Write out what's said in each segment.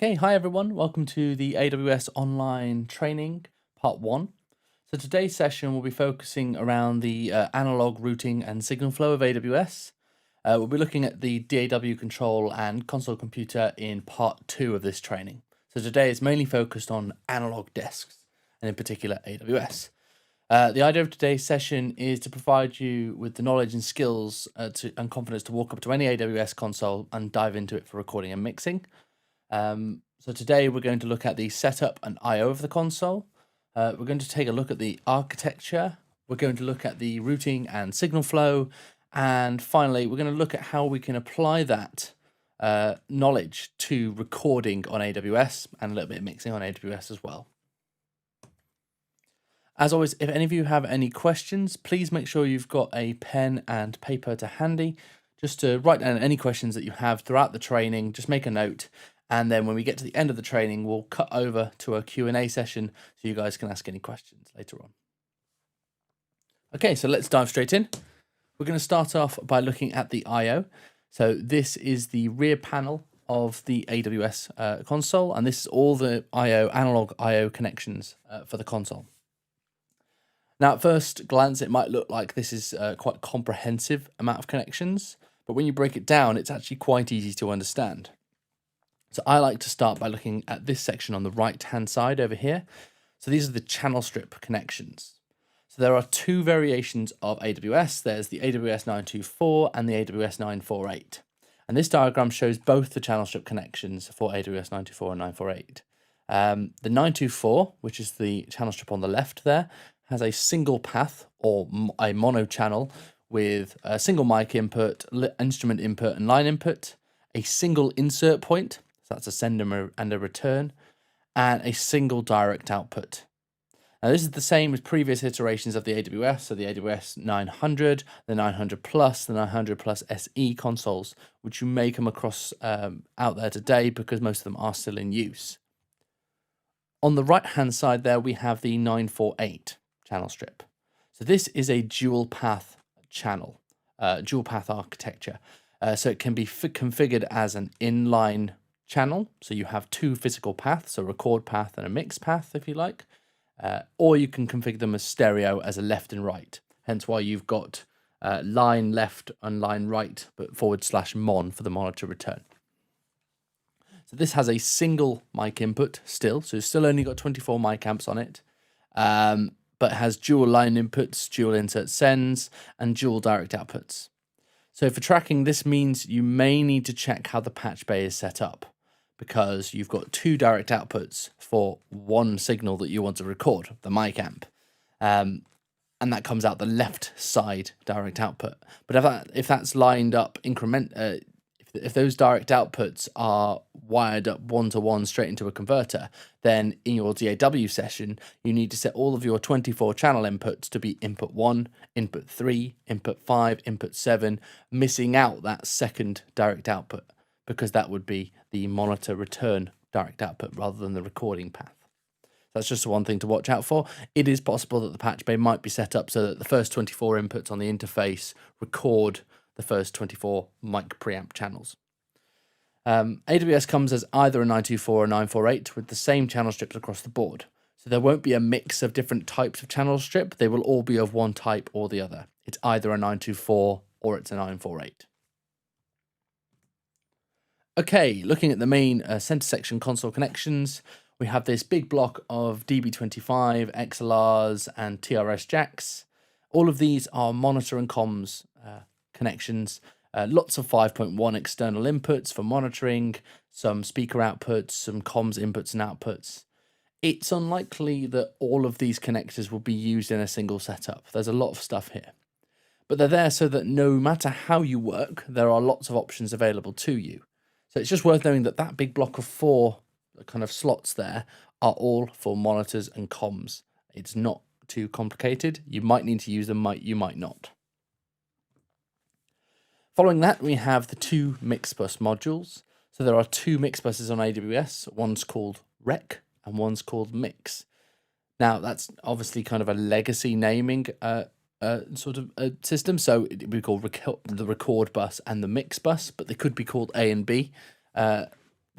Okay, hi everyone. Welcome to the AWS Online Training Part 1. So today's session will be focusing around the analog routing and signal flow of AWS. We'll be looking at the DAW control and console computer in Part 2 of this training. So today is mainly focused on analog desks, and in particular AWS. The idea of today's session is to provide you with the knowledge and skills and confidence to walk up to any AWS console and dive into it for recording and mixing. So today we're going to look at the setup and I/O of the console. We're going to take a look at the architecture. We're going to look at the routing and signal flow. And finally, we're going to look at how we can apply that knowledge to recording on AWS and a little bit of mixing on AWS as well. As always, if any of you have any questions, please make sure you've got a pen and paper to handy, just to write down any questions that you have throughout the training. Just make a note. And then when we get to the end of the training, we'll cut over to a Q&A session so you guys can ask any questions later on. Okay, so let's dive straight in. We're going to start off by looking at the I/O. So this is the rear panel of the AWS console, and this is all the analog I/O connections for the console. Now, at first glance, it might look like this is quite a comprehensive amount of connections, but when you break it down, it's actually quite easy to understand. So I like to start by looking at this section on the right-hand side over here. So these are the channel strip connections. So there are two variations of AWS. There's the AWS 924 and the AWS 948. And this diagram shows both the channel strip connections for AWS 924 and 948. The 924, which is the channel strip on the left there, has a single path or a mono channel with a single mic input, instrument input, and line input, a single insert point. So that's a send and a return, and a single direct output. Now this is the same as previous iterations of the AWS, so the AWS 900, the 900 Plus, the 900 Plus SE consoles, which you may come across out there today because most of them are still in use. On the right-hand side there, we have the 948 channel strip. So this is a dual path channel, dual path architecture. So it can be configured as an inline channel, so you have two physical paths, a record path and a mix path if you like, or you can configure them as stereo as a left and right, hence why you've got line left and line right, but /mon for the monitor return. So this has a single mic input still, so it's still only got 24 mic amps on it, but has dual line inputs, dual insert sends, and dual direct outputs. So for tracking, this means you may need to check how the patch bay is set up, because you've got two direct outputs for one signal that you want to record, the mic amp, and that comes out the left side direct output. But if that's lined up if those direct outputs are wired up one-to-one straight into a converter, then in your DAW session, you need to set all of your 24 channel inputs to be input 1, input 3, input 5, input 7, missing out that second direct output, because that would be the monitor return direct output rather than the recording path. That's just one thing to watch out for. It is possible that the patch bay might be set up so that the first 24 inputs on the interface record the first 24 mic preamp channels. AWS comes as either a 924 or 948 with the same channel strips across the board. So there won't be a mix of different types of channel strip. They will all be of one type or the other. It's either a 924 or it's a 948. Okay, looking at the main center section console connections, we have this big block of DB25, XLRs, and TRS jacks. All of these are monitor and comms connections. Lots of 5.1 external inputs for monitoring, some speaker outputs, some comms inputs and outputs. It's unlikely that all of these connectors will be used in a single setup. There's a lot of stuff here. But they're there so that no matter how you work, there are lots of options available to you. So it's just worth knowing that that big block of 4 kind of slots there are all for monitors and comms. It's not too complicated. You might need to use them, you might not. Following that, we have the two Mixbus modules. So there are two Mixbuses on AWS. One's called Rec and one's called Mix. Now, that's obviously kind of a legacy naming sort of system. So it would be called the record bus and the mix bus, but they could be called A and B.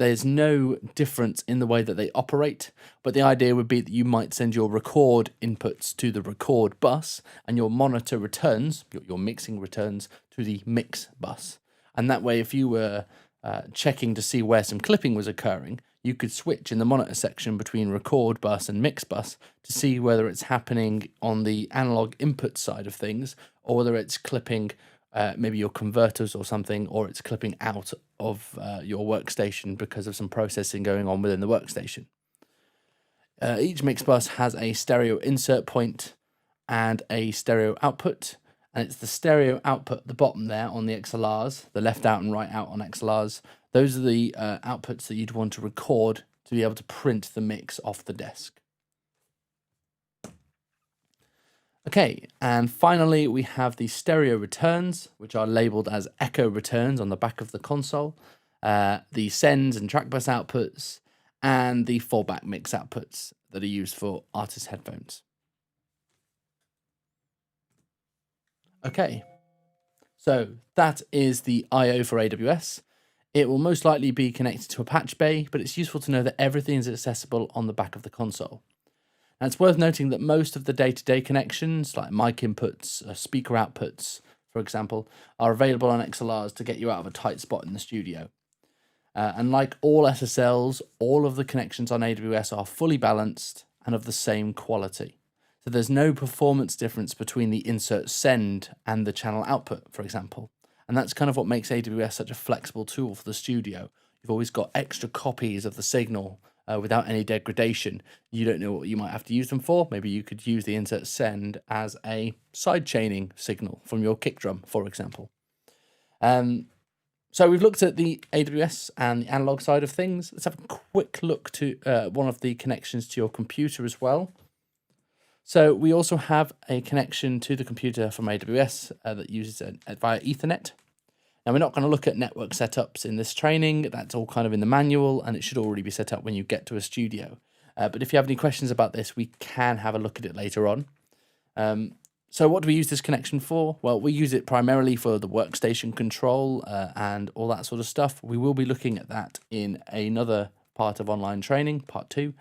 They're there's no difference in the way that they operate, but the idea would be that you might send your record inputs to the record bus and your monitor returns, your mixing returns, to the mix bus. And that way, if you were checking to see where some clipping was occurring, you could switch in the monitor section between record bus and mix bus to see whether it's happening on the analog input side of things, or whether it's clipping maybe your converters or something, or it's clipping out of your workstation because of some processing going on within the workstation. Each mix bus has a stereo insert point and a stereo output, and it's the stereo output at the bottom there on the XLRs, the left out and right out on XLRs. Those are the outputs that you'd want to record to be able to print the mix off the desk. Okay, and finally we have the stereo returns, which are labeled as echo returns on the back of the console, the sends and track bus outputs, and the fallback mix outputs that are used for artist headphones. Okay, so that is the I/O for AWS. It will most likely be connected to a patch bay, but it's useful to know that everything is accessible on the back of the console. And it's worth noting that most of the day-to-day connections, like mic inputs, speaker outputs, for example, are available on XLRs to get you out of a tight spot in the studio. And like all SSLs, all of the connections on AWS are fully balanced and of the same quality. So there's no performance difference between the insert send and the channel output, for example. And that's kind of what makes AWS such a flexible tool for the studio. You've always got extra copies of the signal without any degradation. You don't know what you might have to use them for. Maybe you could use the insert send as a side chaining signal from your kick drum, for example. So we've looked at the AWS and the analog side of things. Let's have a quick look to one of the connections to your computer as well. So we also have a connection to the computer from AWS that uses via Ethernet. Now, we're not going to look at network setups in this training. That's all kind of in the manual, and it should already be set up when you get to a studio. But if you have any questions about this, we can have a look at it later on. So what do we use this connection for? Well, we use it primarily for the workstation control and all that sort of stuff. We will be looking at that in another part of online training, part 2.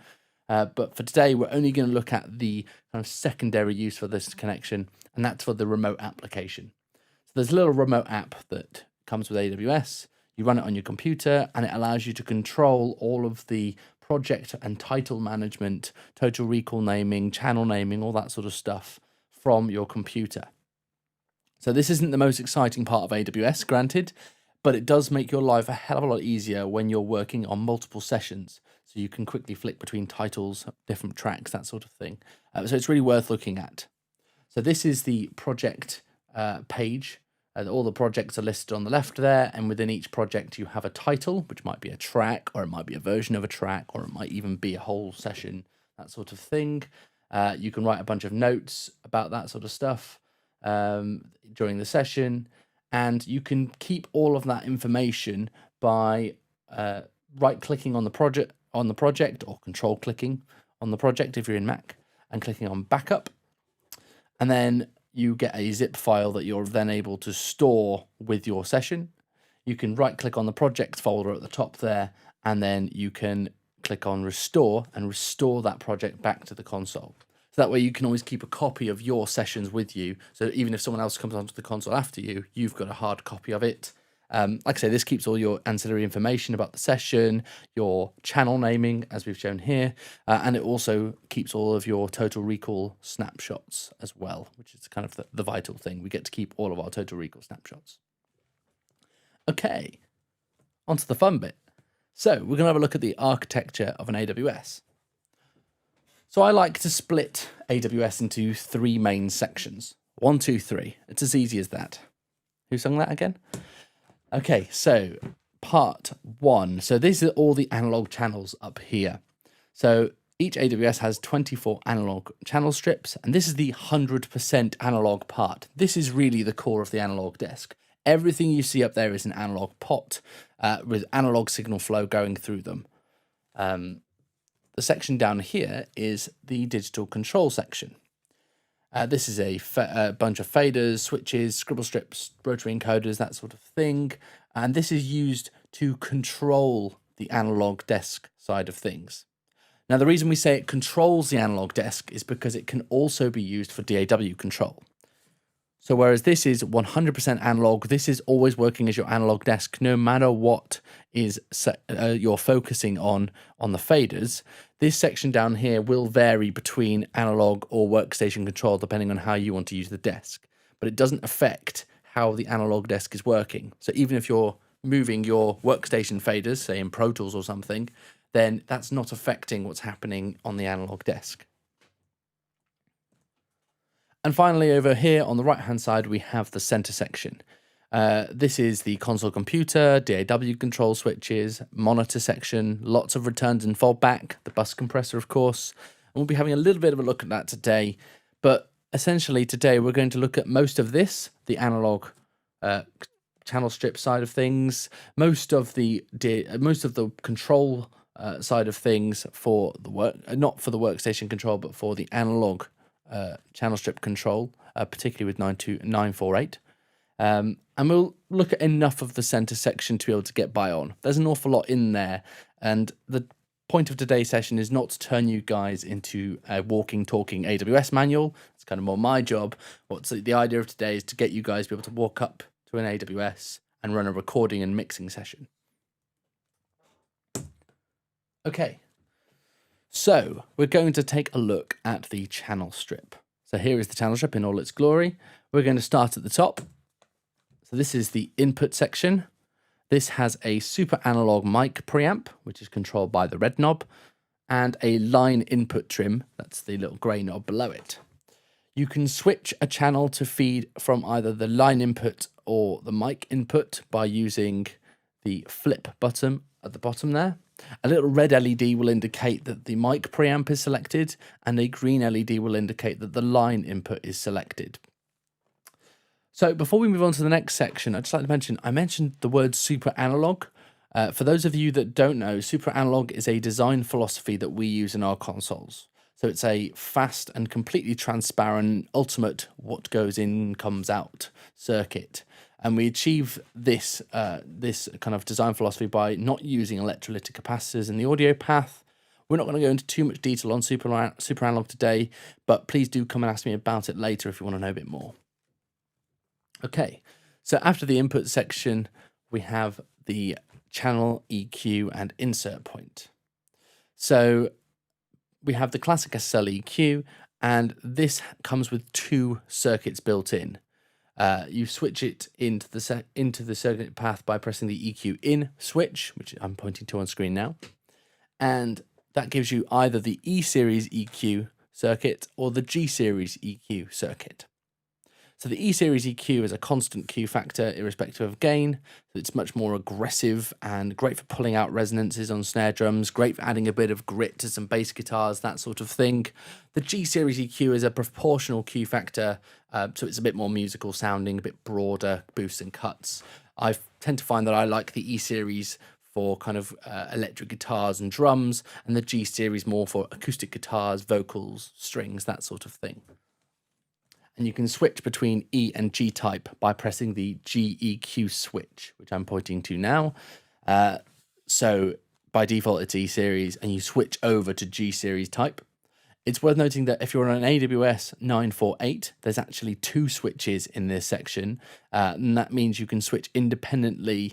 But for today, we're only going to look at the kind of secondary use for this connection, and that's for the remote application. So there's a little remote app that comes with AWS. You run it on your computer, and it allows you to control all of the project and title management, total recall naming, channel naming, all that sort of stuff from your computer. So this isn't the most exciting part of AWS, granted, but it does make your life a hell of a lot easier when you're working on multiple sessions. So you can quickly flick between titles, different tracks, that sort of thing. So it's really worth looking at. So this is the project page. All the projects are listed on the left there, and within each project you have a title, which might be a track, or it might be a version of a track, or it might even be a whole session, that sort of thing. You can write a bunch of notes about that sort of stuff during the session, and you can keep all of that information by right-clicking on the project, or control-clicking on the project if you're in Mac, and clicking on Backup, and then you get a zip file that you're then able to store with your session. You can right-click on the project folder at the top there, and then you can click on Restore and restore that project back to the console. So that way you can always keep a copy of your sessions with you. So even if someone else comes onto the console after you, you've got a hard copy of it. Like I say, this keeps all your ancillary information about the session, your channel naming, as we've shown here, and it also keeps all of your total recall snapshots as well, which is kind of the vital thing. We get to keep all of our total recall snapshots. Okay, on to the fun bit. So we're going to have a look at the architecture of an AWS. So I like to split AWS into 3 main sections. 1, 2, 3. It's as easy as that. Who sung that again? Okay, so part 1. So these are all the analog channels up here. So each AWS has 24 analog channel strips, and this is the 100% analog part. This is really the core of the analog desk. Everything you see up there is an analog pot with analog signal flow going through them. The section down here is the digital control section. This is a bunch of faders, switches, scribble strips, rotary encoders, that sort of thing. And this is used to control the analog desk side of things. Now, the reason we say it controls the analog desk is because it can also be used for DAW control. So whereas this is 100% analog, this is always working as your analog desk, no matter what is you're focusing on the faders. This section down here will vary between analog or workstation control, depending on how you want to use the desk. But it doesn't affect how the analog desk is working. So even if you're moving your workstation faders, say in Pro Tools or something, then that's not affecting what's happening on the analog desk. And finally, over here on the right-hand side, we have the center section. This is the console computer, DAW control switches, monitor section, lots of returns and foldback, the bus compressor, of course. And we'll be having a little bit of a look at that today. But essentially today, we're going to look at most of this, the analog channel strip side of things, most of the control side of things for the not for the workstation control, but for the analog channel strip control, particularly with 948. And we'll look at enough of the center section to be able to get by on. There's an awful lot in there, and the point of today's session is not to turn you guys into a walking, talking AWS manual. It's kind of more my job. The idea of today is to get you guys to be able to walk up to an AWS and run a recording and mixing session. Okay. So we're going to take a look at the channel strip. So here is the channel strip in all its glory. We're going to start at the top. So this is the input section. This has a super analog mic preamp, which is controlled by the red knob, and a line input trim. That's the little gray knob below it. You can switch a channel to feed from either the line input or the mic input by using the flip button at the bottom there. A little red LED will indicate that the mic preamp is selected, and a green LED will indicate that the line input is selected. So before we move on to the next section, I'd just like to mention, I mentioned the word super analog. For those of you that don't know, super analog is a design philosophy that we use in our consoles. So it's a fast and completely transparent, ultimate what goes in comes out circuit. And we achieve this kind of design philosophy by not using electrolytic capacitors in the audio path. We're not going to go into too much detail on super analog today, but please do come and ask me about it later if you want to know a bit more. Okay, so after the input section, we have the channel, EQ, and insert point. So we have the classic SSL EQ, and this comes with two circuits built in. You switch it into the circuit path by pressing the EQ in switch, which I'm pointing to on screen now. And that gives you either the E series EQ circuit or the G series EQ circuit. So the E series EQ is a constant Q factor irrespective of gain. So it's much more aggressive and great for pulling out resonances on snare drums, great for adding a bit of grit to some bass guitars, that sort of thing. The G series EQ is a proportional Q factor, so it's a bit more musical sounding, a bit broader boosts and cuts. I tend to find that I like the E series for kind of electric guitars and drums, and the G series more for acoustic guitars, vocals, strings, that sort of thing. And you can switch between E and G type by pressing the GEQ switch, which I'm pointing to now. So by default, it's E series, and you switch over to G series type. It's worth noting that if you're on an AWS 948, there's actually two switches in this section, and that means you can switch independently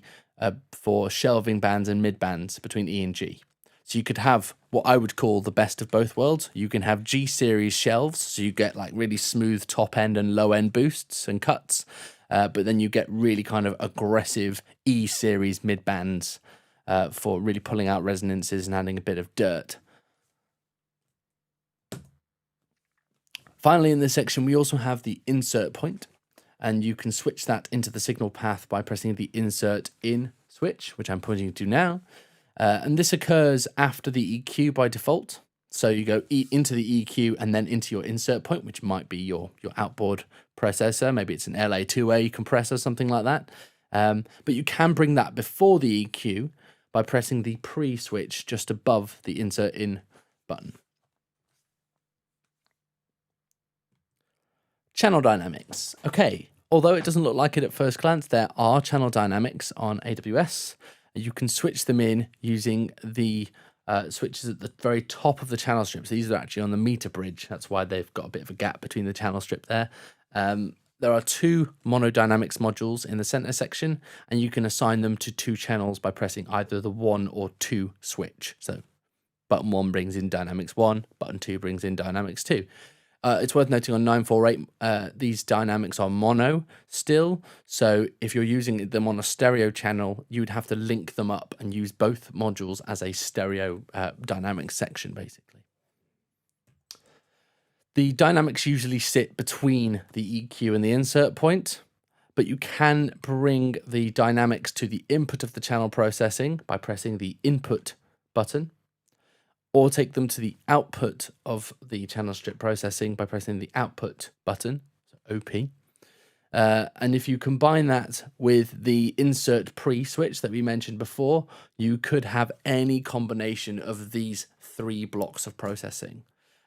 for shelving bands and mid bands between E and G. So you could have what I would call the best of both worlds. You can have G series shelves, so you get like really smooth top end and low end boosts and cuts, but then you get really kind of aggressive E series mid bands for really pulling out resonances and adding a bit of dirt. Finally, in this section, we also have the insert point, and you can switch that into the signal path by pressing the insert in switch, which I'm pointing to now. And this occurs after the EQ by default. So you go into the EQ and then into your insert point, which might be your outboard processor. Maybe it's an LA2A compressor, something like that. But you can bring that before the EQ by pressing the pre-switch just above the insert in button. Channel dynamics. Okay, although it doesn't look like it at first glance, there are channel dynamics on AWS. You can switch them in using the switches at the very top of the channel strips. These are actually on the meter bridge. That's why they've got a bit of a gap between the channel strip there. There are two monodynamics modules in the center section, and you can assign them to two channels by pressing either the 1 or 2 switch. So button 1 brings in dynamics 1, button 2 brings in dynamics 2. It's worth noting on 948, these dynamics are mono still. So if you're using them on a stereo channel, you would have to link them up and use both modules as a stereo dynamics section, basically. The dynamics usually sit between the EQ and the insert point, but you can bring the dynamics to the input of the channel processing by pressing the input button, or take them to the output of the channel strip processing by pressing the output button, so OP. And if you combine that with the insert pre switch that we mentioned before, you could have any combination of these 3 blocks of processing.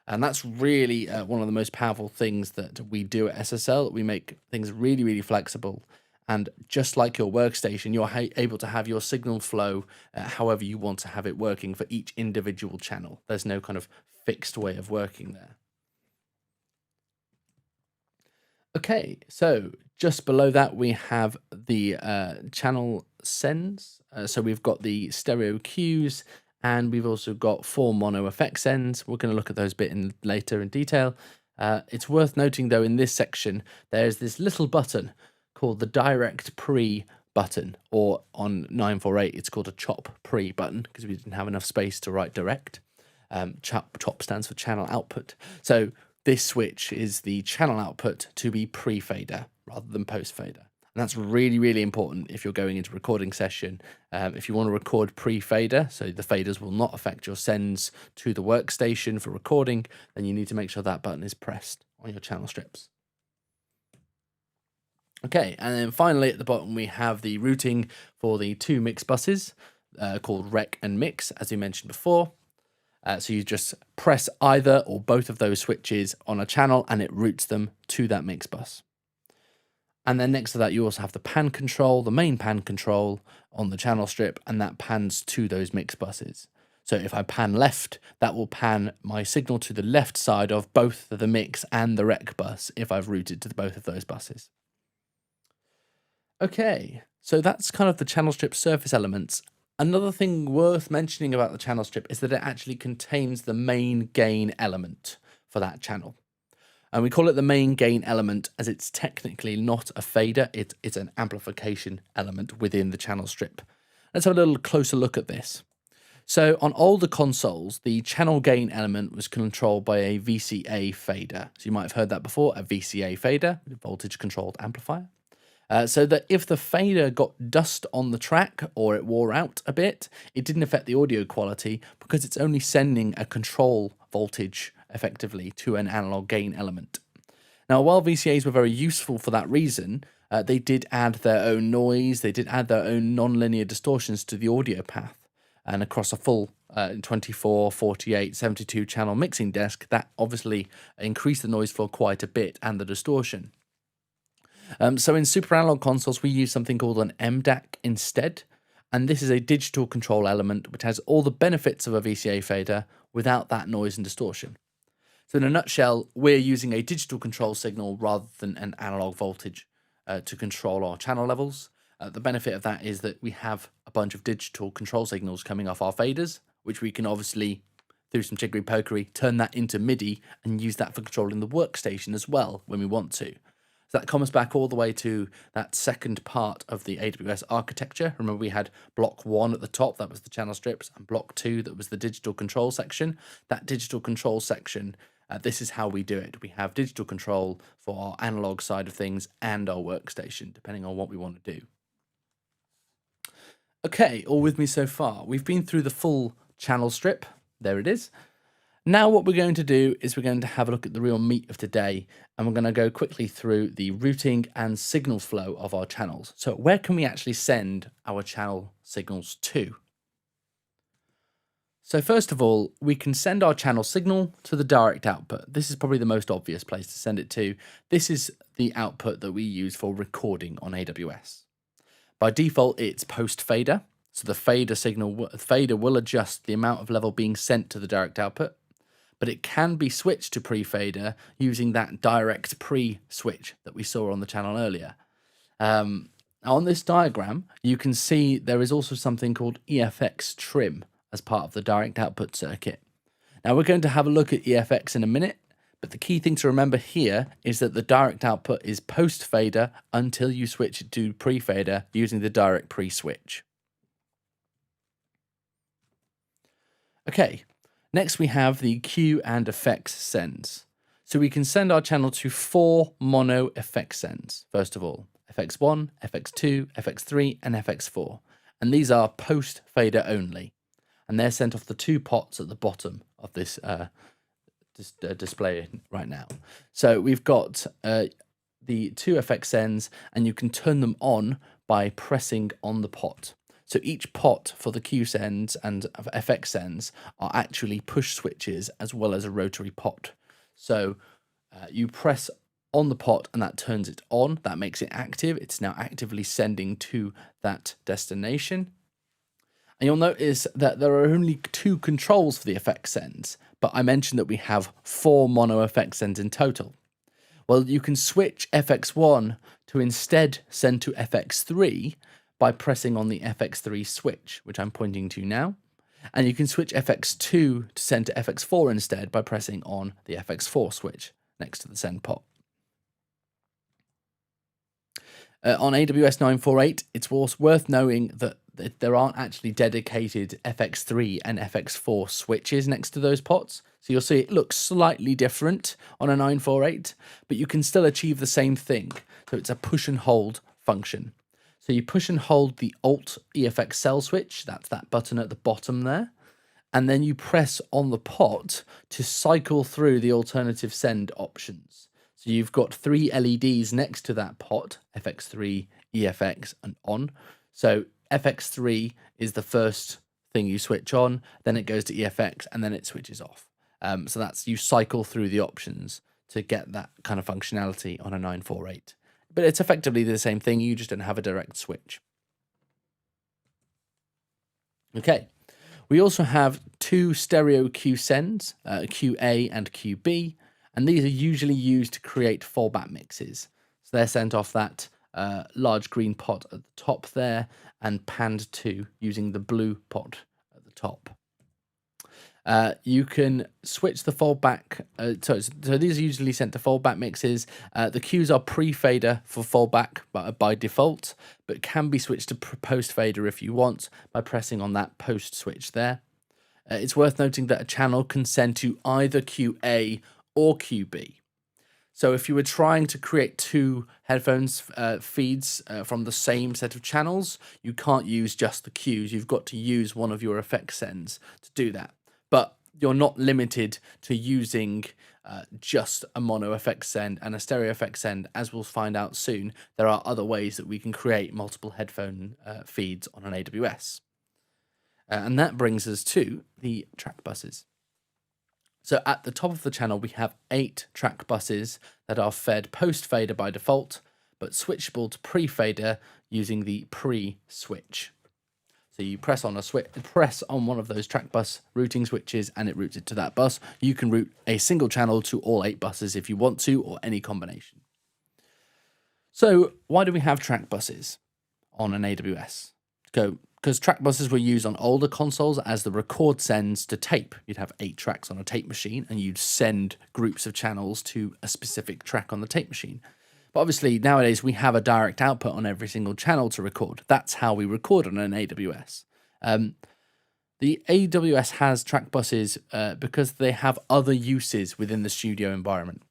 And that's really one of the most powerful things that we do at SSL. We make things really, really flexible. And just like your workstation, you're able to have your signal flow however you want to have it working for each individual channel. There's no kind of fixed way of working there. Okay, so just below that, we have the channel sends. So we've got the stereo cues, and we've also got 4 mono effect sends. We're going to look at those later in detail. It's worth noting, though, in this section, there's this little button called the direct pre button, or on 948, it's called a chop pre button because we didn't have enough space to write direct. Chop stands for channel output. So this switch is the channel output to be pre-fader rather than post-fader. And that's really, really important if you're going into a recording session. If you want to record pre-fader, so the faders will not affect your sends to the workstation for recording, then you need to make sure that button is pressed on your channel strips. Okay, and then finally at the bottom we have the routing for the 2 mix buses called rec and mix, as we mentioned before. So you just press either or both of those switches on a channel and it routes them to that mix bus. And then next to that, you also have the pan control, the main pan control on the channel strip, and that pans to those mix buses. So if I pan left, that will pan my signal to the left side of both the mix and the rec bus if I've routed to both of those buses. Okay, so that's kind of the channel strip surface elements. Another thing worth mentioning about the channel strip is that it actually contains the main gain element for that channel. And we call it the main gain element as it's technically not a fader, it's an amplification element within the channel strip. Let's have a little closer look at this. So on older consoles, the channel gain element was controlled by a VCA fader. So you might have heard that before, a VCA fader, voltage controlled amplifier. So that if the fader got dust on the track or it wore out a bit, it didn't affect the audio quality because it's only sending a control voltage effectively to an analog gain element. Now, while VCAs were very useful for that reason, they did add their own noise, they did add their own non-linear distortions to the audio path. And across a full 24, 48, 72 channel mixing desk, that obviously increased the noise floor quite a bit and the distortion. So in super analog consoles, we use something called an MDAC instead. And this is a digital control element which has all the benefits of a VCA fader without that noise and distortion. So in a nutshell, we're using a digital control signal rather than an analog voltage to control our channel levels. The benefit of that is that we have a bunch of digital control signals coming off our faders, which we can obviously, through some jiggery pokery, turn that into MIDI and use that for controlling the workstation as well when we want to. So that comes back all the way to that second part of the AWS architecture. Remember, we had block 1 at the top, that was the channel strips, and block 2, that was the digital control section. That digital control section, this is how we do it. We have digital control for our analog side of things and our workstation, depending on what we want to do. Okay, all with me so far? We've been through the full channel strip. There it is. Now what we're going to do is we're going to have a look at the real meat of today, and we're going to go quickly through the routing and signal flow of our channels. So where can we actually send our channel signals to? So first of all, we can send our channel signal to the direct output. This is probably the most obvious place to send it to. This is the output that we use for recording on AWS. By default, it's post fader. So the fader will adjust the amount of level being sent to the direct output, but it can be switched to pre-fader using that direct pre-switch that we saw on the channel earlier. On this diagram, you can see there is also something called EFX trim as part of the direct output circuit. Now we're going to have a look at EFX in a minute, but the key thing to remember here is that the direct output is post-fader until you switch it to pre-fader using the direct pre-switch. Okay, next we have the Q and effects sends. So we can send our channel to 4 mono effect sends, first of all. FX1, FX2, FX3, and FX4. And these are post-fader only. And they're sent off the 2 pots at the bottom of this display right now. So we've got the 2 FX sends, and you can turn them on by pressing on the pot. So each pot for the Q sends and FX sends are actually push switches as well as a rotary pot. So you press on the pot and that turns it on. That makes it active. It's now actively sending to that destination. And you'll notice that there are only 2 controls for the FX sends, but I mentioned that we have 4 mono FX sends in total. Well, you can switch FX1 to instead send to FX3 by pressing on the FX3 switch, which I'm pointing to now. And you can switch FX2 to send to FX4 instead by pressing on the FX4 switch next to the send pot. On AWS 948, it's worth knowing that there aren't actually dedicated FX3 and FX4 switches next to those pots. So you'll see it looks slightly different on a 948, but you can still achieve the same thing. So it's a push and hold function. So you push and hold the Alt EFX cell switch, that's that button at the bottom there, and then you press on the pot to cycle through the alternative send options. So you've got 3 LEDs next to that pot, FX3, EFX, and on. So FX3 is the first thing you switch on, then it goes to EFX, and then it switches off. So that's, you cycle through the options to get that kind of functionality on a 948. But it's effectively the same thing, you just don't have a direct switch. Okay, we also have 2 stereo Q sends, QA and QB, and these are usually used to create fallback mixes. So they're sent off that large green pot at the top there and panned to using the blue pot at the top. You can switch the fallback. So these are usually sent to fallback mixes. The Qs are pre-fader for fallback by default, but can be switched to post-fader if you want by pressing on that post switch there. It's worth noting that a channel can send to either QA or QB. So if you were trying to create 2 headphones feeds from the same set of channels, you can't use just the Qs. You've got to use one of your effect sends to do that. But you're not limited to using just a mono effect send and a stereo effect send. As we'll find out soon, there are other ways that we can create multiple headphone feeds on an AWS. And that brings us to the track buses. So at the top of the channel, we have 8 track buses that are fed post-fader by default, but switchable to pre-fader using the pre-switch. So you press on one of those track bus routing switches and it routes it to that bus. You can route a single channel to all 8 buses if you want to, or any combination. So why do we have track buses on an AWS? Because track buses were used on older consoles as the record sends to tape. You'd have 8 tracks on a tape machine and you'd send groups of channels to a specific track on the tape machine. But obviously nowadays we have a direct output on every single channel to record. That's how we record on an AWS. The AWS has track buses because they have other uses within the studio environment.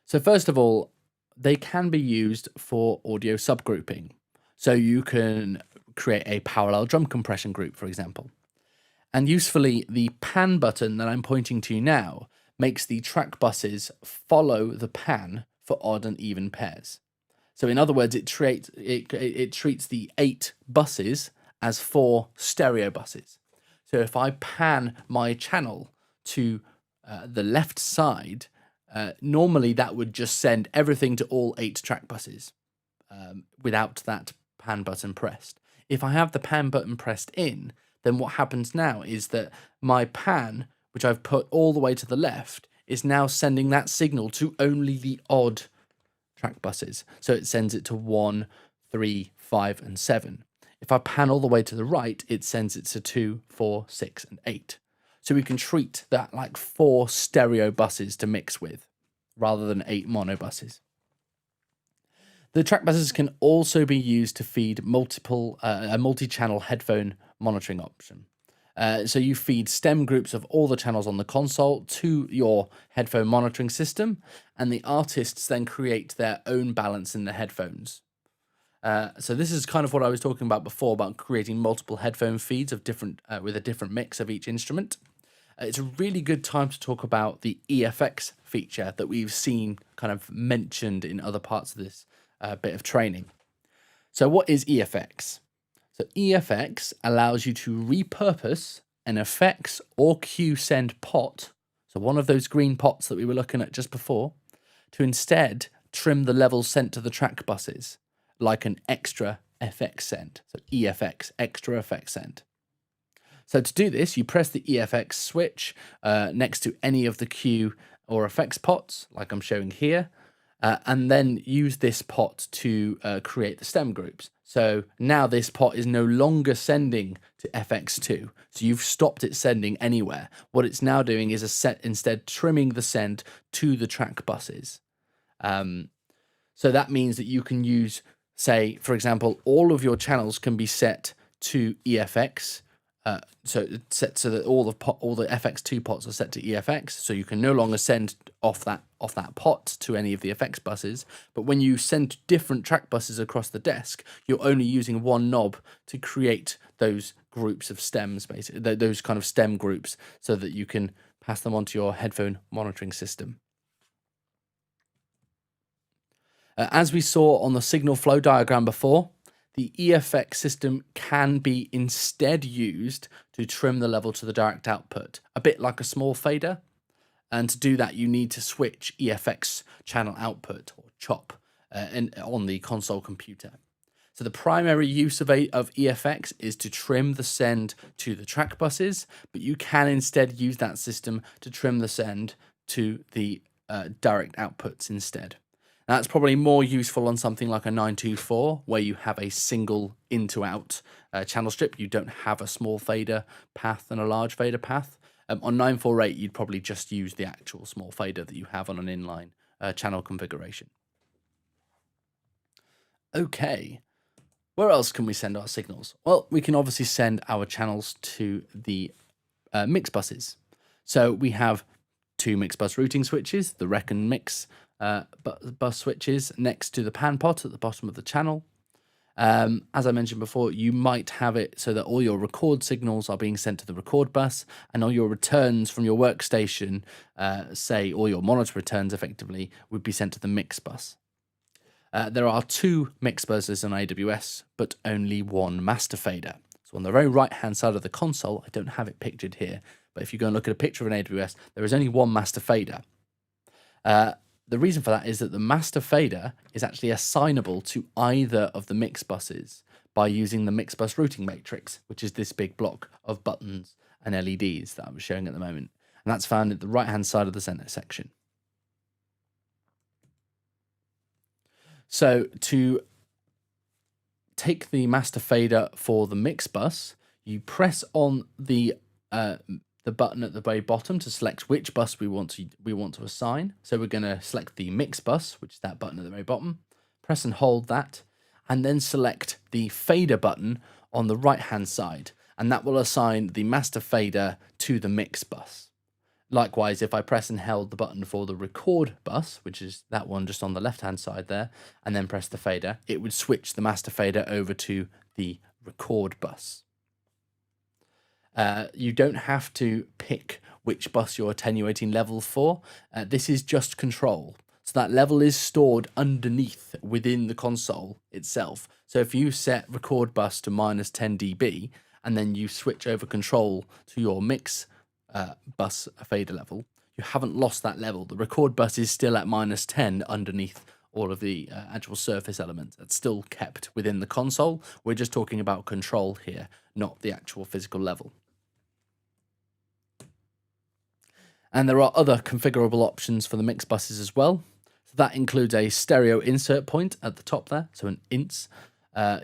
So first of all, they can be used for audio subgrouping. So you can create a parallel drum compression group, for example. And usefully, the pan button that I'm pointing to now makes the track buses follow the pan for odd and even pairs. So in other words, it treats the 8 buses as 4 stereo buses. So if I pan my channel to the left side, normally that would just send everything to all 8 track buses without that pan button pressed. If I have the pan button pressed in, then what happens now is that my pan, which I've put all the way to the left, is now sending that signal to only the odd track buses. So it sends it to 1, 3, 5, and 7. If I pan all the way to the right, it sends it to 2, 4, 6, and 8. So we can treat that like 4 stereo buses to mix with, rather than 8 mono buses. The track buses can also be used to feed a multi-channel headphone monitoring option. So you feed stem groups of all the channels on the console to your headphone monitoring system, and the artists then create their own balance in the headphones. So this is kind of what I was talking about before, about creating multiple headphone feeds of different with a different mix of each instrument. It's a really good time to talk about the EFX feature that we've seen kind of mentioned in other parts of this bit of training. So what is EFX? So EFX allows you to repurpose an effects or cue send pot, so one of those green pots that we were looking at just before, to instead trim the levels sent to the track buses, like an extra FX send. So EFX, extra effects send. So to do this, you press the EFX switch next to any of the cue or effects pots, like I'm showing here, and then use this pot to create the stem groups. So now this pot is no longer sending to FX2. So you've stopped it sending anywhere. What it's now doing is instead trimming the send to the track buses. So that means that you can use, say, for example, all of your channels can be set to EFX. So it's set so that all the FX2 pots are set to EFX, so you can no longer send off that pot to any of the FX buses. But when you send different track buses across the desk, you're only using one knob to create those groups of stems, basically those kind of stem groups, so that you can pass them onto your headphone monitoring system. As we saw on the signal flow diagram before, the EFX system can be instead used to trim the level to the direct output, a bit like a small fader. And to do that, you need to switch EFX channel output, or chop, on the console computer. So the primary use of EFX is to trim the send to the track buses, but you can instead use that system to trim the send to the direct outputs instead. That's probably more useful on something like a 924, where you have a single in-to-out channel strip. You don't have a small fader path and a large fader path. On 948, you'd probably just use the actual small fader that you have on an inline channel configuration. Okay, where else can we send our signals? Well, we can obviously send our channels to the mix buses. So we have 2 mix bus routing switches, the rec and mix bus switches next to the pan pot at the bottom of the channel. As I mentioned before, you might have it so that all your record signals are being sent to the record bus, and all your returns from your workstation, say all your monitor returns effectively, would be sent to the mix bus. There are 2 mix buses on AWS, but only 1 master fader. So on the very right hand side of the console, I don't have it pictured here, but if you go and look at a picture of an AWS, there is only 1 master fader. The reason for that is that the master fader is actually assignable to either of the mix buses by using the mix bus routing matrix, which is this big block of buttons and LEDs that I was showing at the moment. And that's found at the right-hand side of the center section. So to take the master fader for the mix bus, you press on the button at the very bottom to select which bus we want to assign. So we're going to select the mix bus, which is that button at the very bottom. Press and hold that, and then select the fader button on the right hand side, and that will assign the master fader to the mix bus. Likewise, if I press and held the button for the record bus, which is that one just on the left hand side there, and then press the fader, it would switch the master fader over to the record bus. You don't have to pick which bus you're attenuating level for. This is just control. So that level is stored underneath within the console itself. So if you set record bus to -10 dB and then you switch over control to your mix bus fader level, you haven't lost that level. The record bus is still at -10 underneath all of the actual surface elements. That's still kept within the console. We're just talking about control here, not the actual physical level. And there are other configurable options for the mix buses as well. So that includes a stereo insert point at the top there, so an INS.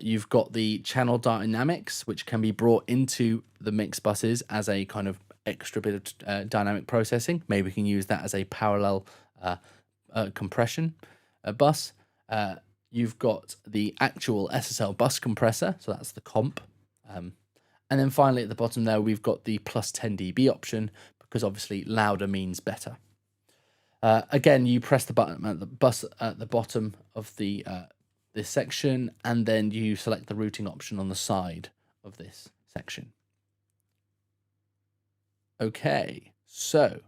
You've got the channel dynamics, which can be brought into the mix buses as a kind of extra bit of dynamic processing. Maybe we can use that as a parallel compression bus. You've got the actual SSL bus compressor, so that's the comp. And then finally at the bottom there, we've got the plus 10 dB option, because obviously louder means better. Again, you press the button at the bus at the bottom of the this section, and then you select the routing option on the side of this section. Okay, so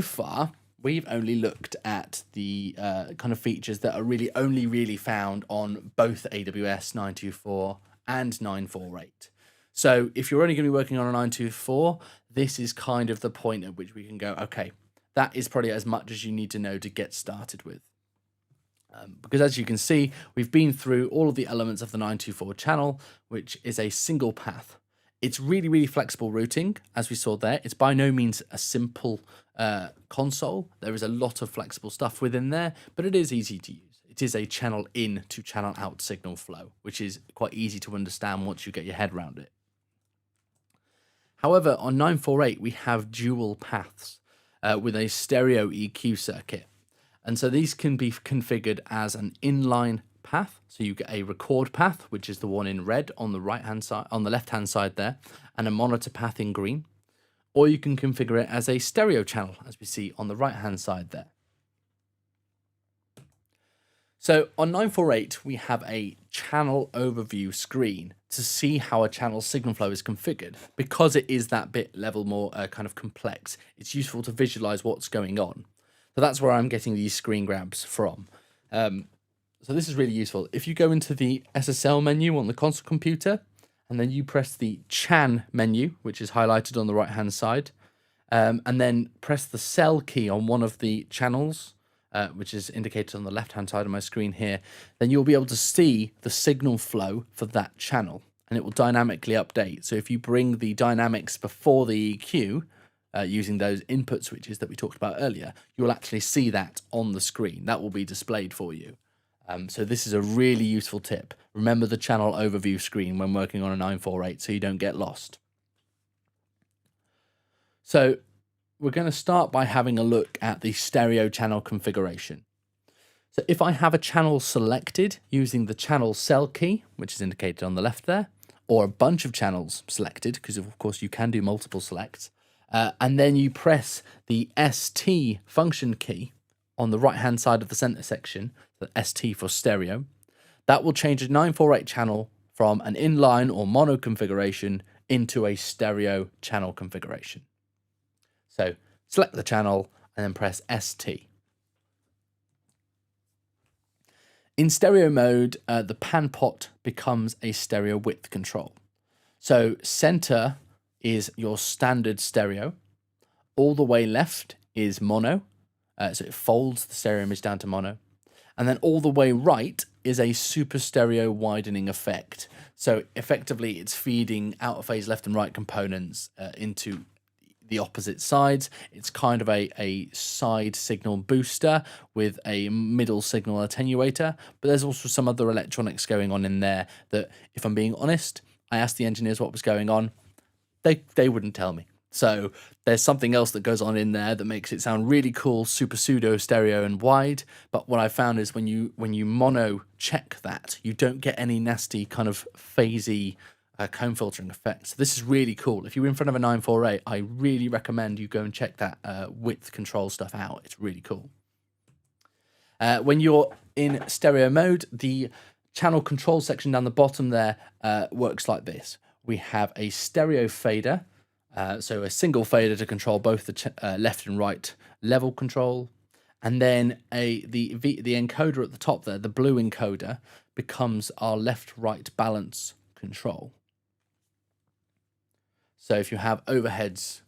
far we've only looked at the kind of features that are really only found on both AWS 924 and 948. So if you're only going to be working on a 924, this is kind of the point at which we can go, okay, that is probably as much as you need to know to get started with. Because as you can see, we've been through all of the elements of the 924 channel, which is a single path. It's really flexible routing, as we saw there. It's by no means a simple console. There is a lot of flexible stuff within there, but it is easy to use. It is a channel in to channel out signal flow, which is quite easy to understand once you get your head around it. However, on 948, we have dual paths with a stereo EQ circuit. And so these can be configured as an inline path. So you get a record path, which is the one in red on the right-hand side, on the left-hand side there, and a monitor path in green. Or you can configure it as a stereo channel, as we see on the right-hand side there. So on 948, we have a channel overview screen to see how a channel signal flow is configured. Because it is that bit level more kind of complex, it's useful to visualize what's going on. So that's where I'm getting these screen grabs from. So this is really useful. If you go into the SSL menu on the console computer, and then you press the CHAN menu, which is highlighted on the right-hand side, and then press the cell key on one of the channels, which is indicated on the left-hand side of my screen here, then you'll be able to see the signal flow for that channel, and it will dynamically update. So if you bring the dynamics before the EQ, using those input switches that we talked about earlier, you'll actually see that on the screen. That will be displayed for you. So this is a really useful tip. Remember the channel overview screen when working on a 948 so you don't get lost. So we're going to start by having a look at the stereo channel configuration. So if I have a channel selected using the channel cell key, which is indicated on the left there, or a bunch of channels selected, because of course you can do multiple selects, and then you press the ST function key on the right-hand side of the center section, the ST for stereo, that will change a 948 channel from an inline or mono configuration into a stereo channel configuration. So select the channel and then press ST. In stereo mode, the pan pot becomes a stereo width control. So center is your standard stereo. All the way left is mono. So it folds the stereo image down to mono. And then all the way right is a super stereo widening effect. So effectively it's feeding out of phase left and right components into the opposite sides. It's kind of a side signal booster with a middle signal attenuator, but there's also some other electronics going on in there that, if I'm being honest, I asked the engineers what was going on. They wouldn't tell me. So there's something else that goes on in there that makes it sound really cool, super pseudo stereo and wide. But what I found is when you mono check that, you don't get any nasty kind of phasey comb filtering effects. This is really cool. If you're in front of a 948, I really recommend you go and check that width control stuff out. It's really cool. When you're in stereo mode, the channel control section down the bottom there works like this. We have a stereo fader, so a single fader to control both the left and right level control, and then the encoder at the top there, the blue encoder, becomes our left-right balance control. So if you have overheads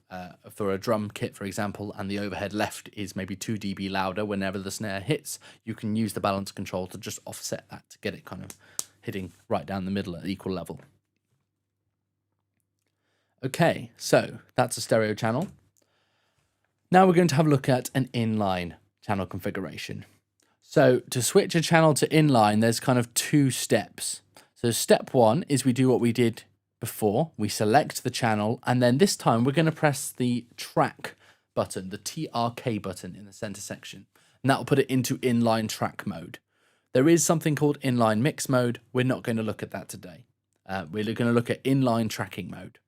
for a drum kit, for example, and the overhead left is maybe 2 dB louder whenever the snare hits, you can use the balance control to just offset that to get it kind of hitting right down the middle at equal level. Okay, so that's a stereo channel. Now we're going to have a look at an inline channel configuration. So to switch a channel to inline, there's kind of 2 steps. So step 1 is we do what we did before. We select the channel, and then this time we're going to press the track button, the TRK button in the center section, and that will put it into inline track mode. There is something called inline mix mode. We're not going to look at that today. We're going to look at inline tracking mode.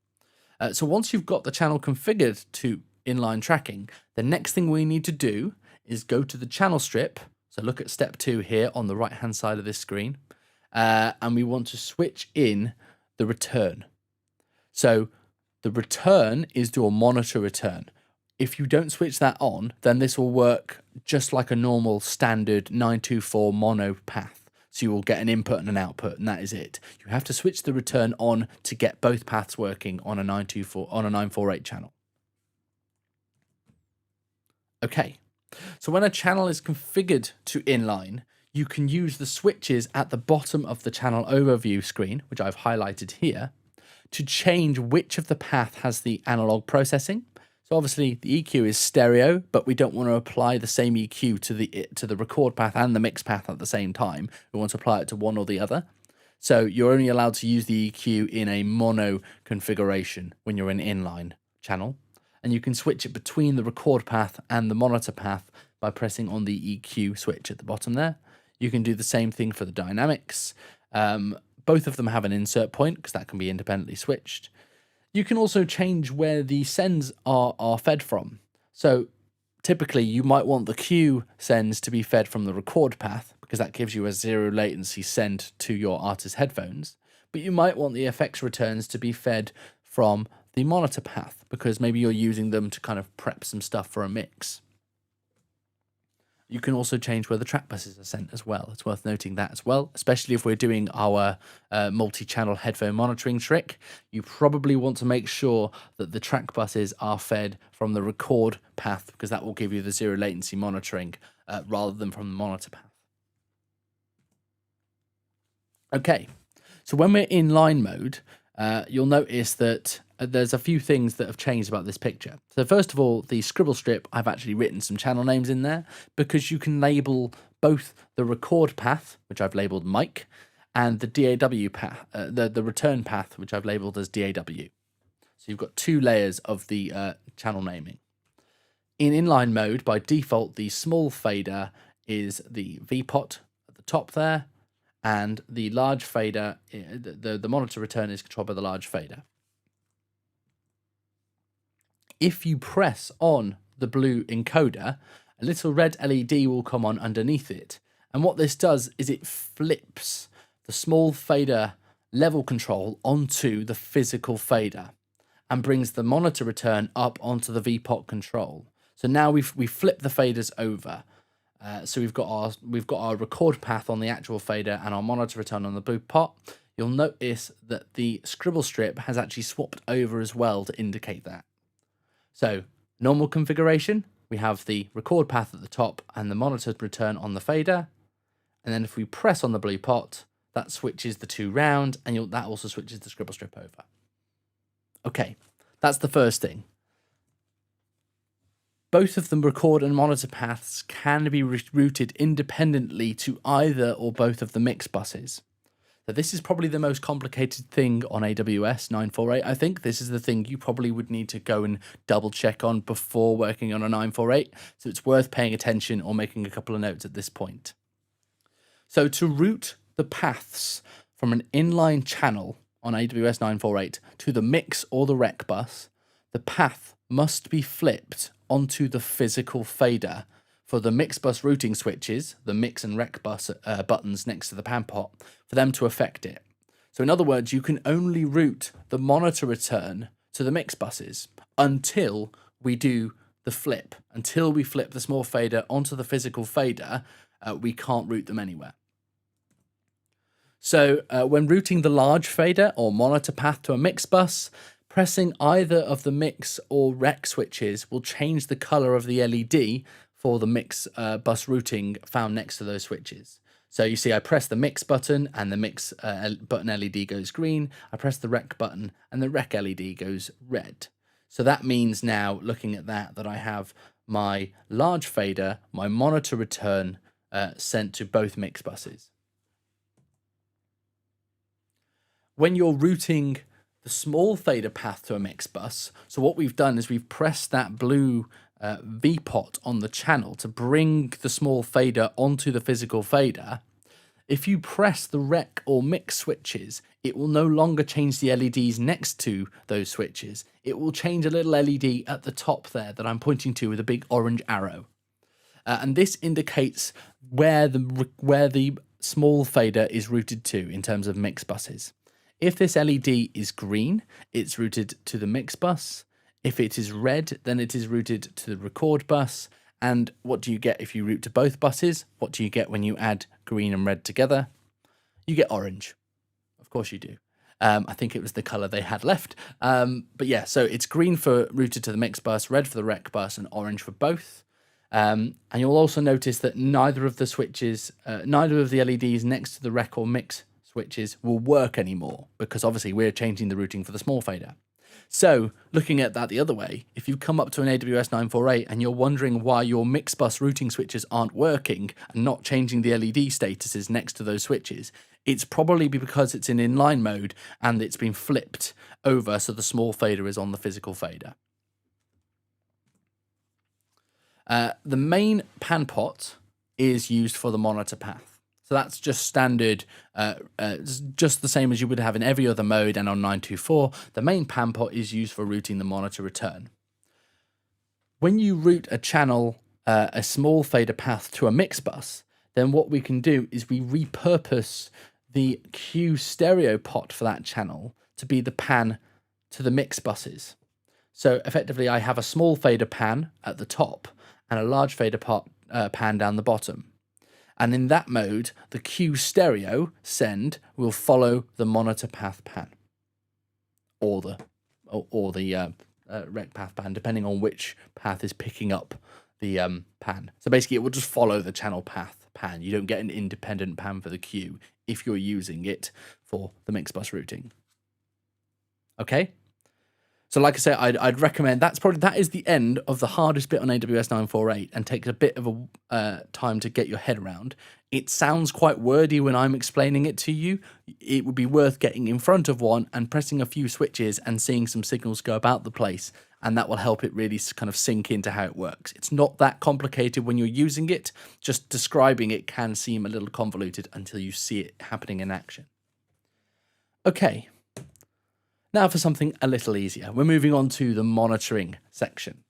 So once you've got the channel configured to inline tracking, the next thing we need to do is go to the channel strip. So look at step 2 here on the right hand side of this screen, and we want to switch in the return. So the return is your monitor return. If you don't switch that on, then this will work just like a normal standard 924 mono path. So you will get an input and an output, and that is it. You have to switch the return on to get both paths working on a 948 channel. Okay, so when a channel is configured to inline, you can use the switches at the bottom of the channel overview screen, which I've highlighted here, to change which of the path has the analog processing. So obviously the EQ is stereo, but we don't want to apply the same EQ to the record path and the mix path at the same time. We want to apply it to one or the other. So you're only allowed to use the EQ in a mono configuration when you're in inline channel. And you can switch it between the record path and the monitor path by pressing on the EQ switch at the bottom there. You can do the same thing for the dynamics. Both of them have an insert point because that can be independently switched. You can also change where the sends are fed from. So typically you might want the Q sends to be fed from the record path because that gives you a 0 latency send to your artist's headphones. But you might want the effects returns to be fed from the monitor path because maybe you're using them to kind of prep some stuff for a mix. You can also change where the track buses are sent as well. It's worth noting that as well, especially if we're doing our multi-channel headphone monitoring trick. You probably want to make sure that the track buses are fed from the record path because that will give you the 0 latency monitoring rather than from the monitor path. Okay, so when we're in line mode, you'll notice that there's a few things that have changed about this picture. So first of all, the scribble strip, I've actually written some channel names in there because you can label both the record path, which I've labeled mic, and the DAW path, the return path, which I've labeled as DAW. So you've got 2 layers of the channel naming. In inline mode, by default, the small fader is the VPOT at the top there, and the large fader, the monitor return is controlled by the large fader. If you press on the blue encoder, a little red LED will come on underneath it. And what this does is it flips the small fader level control onto the physical fader and brings the monitor return up onto the VPOT control. So now we flip the faders over. So we've got our record path on the actual fader and our monitor return on the blue pot. You'll notice that the scribble strip has actually swapped over as well to indicate that. So normal configuration, we have the record path at the top and the monitor return on the fader. And then if we press on the blue pot, that switches the 2 round, and that also switches the scribble strip over. Okay, that's the first thing. Both of the record and monitor paths can be routed independently to either or both of the mix buses. So this is probably the most complicated thing on AWS 948. I think this is the thing you probably would need to go and double check on before working on a 948. So it's worth paying attention or making a couple of notes at this point. So to route the paths from an inline channel on AWS 948 to the mix or the rec bus, the path must be flipped onto the physical fader for the mix bus routing switches, the mix and rec bus buttons next to the pan pot, for them to affect it. So in other words, you can only route the monitor return to the mix buses until we do the flip. Until we flip the small fader onto the physical fader, we can't route them anywhere. So when routing the large fader or monitor path to a mix bus, Pressing either of the mix or rec switches will change the color of the LED for the mix bus routing found next to those switches. So you see I press the mix button and the mix button LED goes green. I press the rec button and the rec LED goes red. So that means now, looking at that I have my large fader, my monitor return sent to both mix buses. When you're routing the small fader path to a mix bus, so what we've done is we've pressed that blue V-pot on the channel to bring the small fader onto the physical fader. If you press the rec or mix switches, it will no longer change the LEDs next to those switches. It will change a little LED at the top there that I'm pointing to with a big orange arrow. And this indicates where the small fader is routed to in terms of mix buses. If this LED is green, it's routed to the mix bus. If it is red, then it is routed to the record bus. And what do you get if you route to both buses? What do you get when you add green and red together? You get orange. Of course you do. I think it was the color they had left. But yeah, so it's green for routed to the mix bus, red for the rec bus, and orange for both. And you'll also notice that neither of the switches, neither of the LEDs next to the rec or mix switches will work anymore, because obviously we're changing the routing for the small fader. So looking at that the other way, if you come up to an AWS 948 and you're wondering why your mix bus routing switches aren't working and not changing the LED statuses next to those switches, it's probably because it's in inline mode and it's been flipped over so the small fader is on the physical fader. The main pan pot is used for the monitor path. So that's just standard, just the same as you would have in every other mode and on 924. The main pan pot is used for routing the monitor return. When you route a channel, a small fader path to a mix bus, then what we can do is we repurpose the Q stereo pot for that channel to be the pan to the mix buses. So effectively I have a small fader pan at the top and a large fader pan down the bottom. And in that mode, the Q stereo send will follow the monitor path pan, or the rec path pan, depending on which path is picking up the pan. So basically, it will just follow the channel path pan. You don't get an independent pan for the Q if you're using it for the mix bus routing. Okay. So like I said, I'd recommend that is the end of the hardest bit on AWS 948 and takes a bit of a time to get your head around. It sounds quite wordy when I'm explaining it to you. It would be worth getting in front of one and pressing a few switches and seeing some signals go about the place, and that will help it really kind of sink into how it works. It's not that complicated when you're using it. Just describing it can seem a little convoluted until you see it happening in action. Okay. Now for something a little easier. We're moving on to the monitoring section.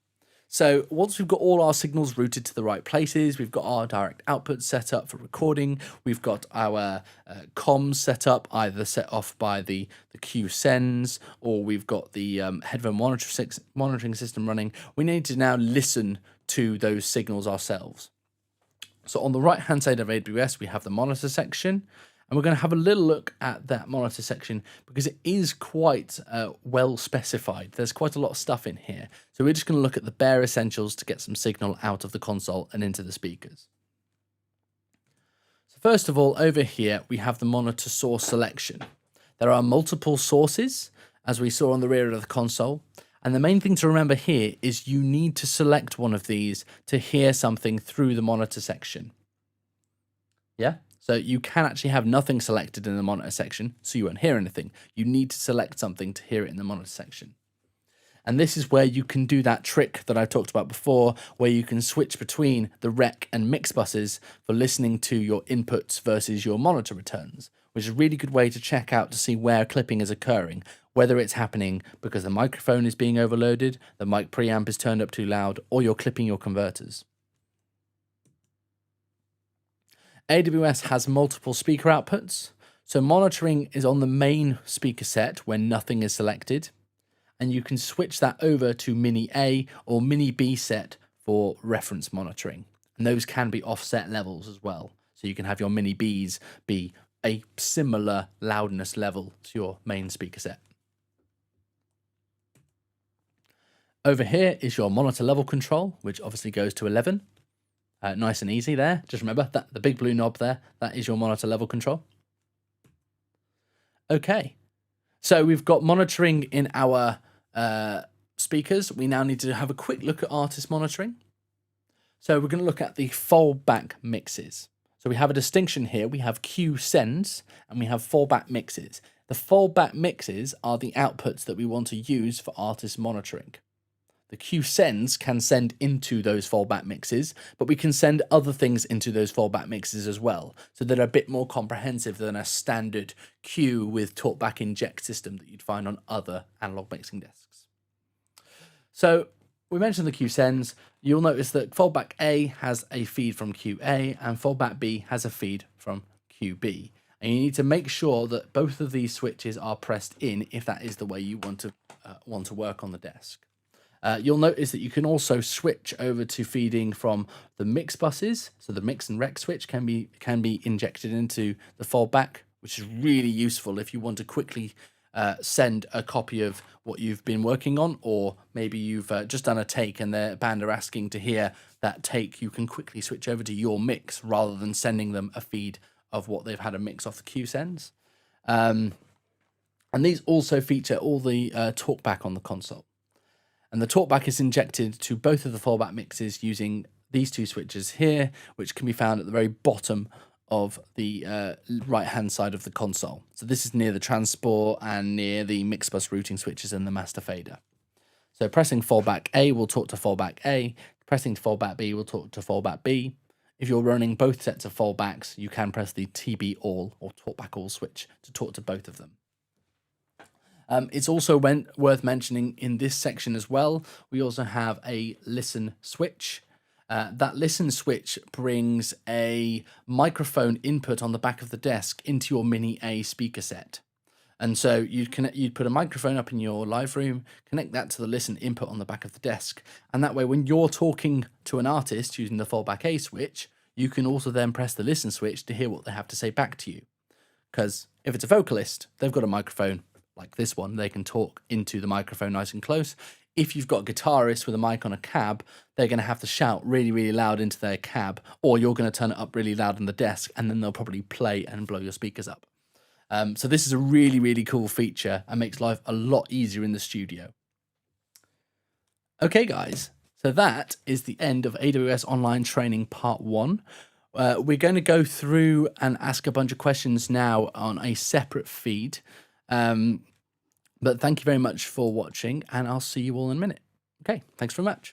So once we've got all our signals routed to the right places, we've got our direct output set up for recording, we've got our comms set up, either set off by the Q sends, or we've got the headphone monitoring system running, we need to now listen to those signals ourselves. So on the right hand side of AWS, we have the monitor section. And we're going to have a little look at that monitor section because it is quite well specified. There's quite a lot of stuff in here. So we're just going to look at the bare essentials to get some signal out of the console and into the speakers. So first of all, over here, we have the monitor source selection. There are multiple sources, as we saw on the rear of the console. And the main thing to remember here is you need to select one of these to hear something through the monitor section. Yeah? So you can actually have nothing selected in the monitor section, so you won't hear anything. You need to select something to hear it in the monitor section. And this is where you can do that trick that I talked about before, where you can switch between the rec and mix buses for listening to your inputs versus your monitor returns, which is a really good way to check out to see where clipping is occurring, whether it's happening because the microphone is being overloaded, the mic preamp is turned up too loud, or you're clipping your converters. AWS has multiple speaker outputs, so monitoring is on the main speaker set when nothing is selected, and you can switch that over to Mini A or Mini B set for reference monitoring, and those can be offset levels as well, so you can have your Mini Bs be a similar loudness level to your main speaker set. Over here is your monitor level control, which obviously goes to 11. Nice and easy there. Just remember that the big blue knob there, that is your monitor level control. Okay, so we've got monitoring in our speakers. We now need to have a quick look at artist monitoring. So we're going to look at the fallback mixes. So we have a distinction here. We have Q sends and we have fallback mixes. The fallback mixes are the outputs that we want to use for artist monitoring. The Q sends can send into those fallback mixes, but we can send other things into those fallback mixes as well. So they're a bit more comprehensive than a standard Q with talkback inject system that you'd find on other analog mixing desks. So we mentioned the Q sends. You'll notice that fallback A has a feed from QA and fallback B has a feed from QB. And you need to make sure that both of these switches are pressed in if that is the way you want to work on the desk. You'll notice that you can also switch over to feeding from the mix buses. So the mix and rec switch can be injected into the fallback, which is really useful if you want to quickly send a copy of what you've been working on, or maybe you've just done a take and the band are asking to hear that take. You can quickly switch over to your mix rather than sending them a feed of what they've had a mix off the Q sends. And these also feature all the talkback on the console. And the talkback is injected to both of the fallback mixes using these two switches here, which can be found at the very bottom of the right-hand side of the console. So this is near the transport and near the mix bus routing switches and the master fader. So pressing fallback A will talk to fallback A, pressing fallback B will talk to fallback B. If you're running both sets of fallbacks, you can press the TB all or talkback all switch to talk to both of them. It's also worth mentioning in this section as well, we also have a listen switch. That listen switch brings a microphone input on the back of the desk into your Mini A speaker set. And so you'd put a microphone up in your live room, connect that to the listen input on the back of the desk. And that way, when you're talking to an artist using the fallback A switch, you can also then press the listen switch to hear what they have to say back to you. Because if it's a vocalist, they've got a microphone like this one, they can talk into the microphone nice and close. If you've got a guitarist with a mic on a cab, they're going to have to shout really, really loud into their cab, or you're going to turn it up really loud on the desk, and then they'll probably play and blow your speakers up. So this is a really, really cool feature and makes life a lot easier in the studio. Okay, guys, so that is the end of AWS Online Training Part 1. We're going to go through and ask a bunch of questions now on a separate feed. But thank you very much for watching, and I'll see you all in a minute. Okay, thanks very much.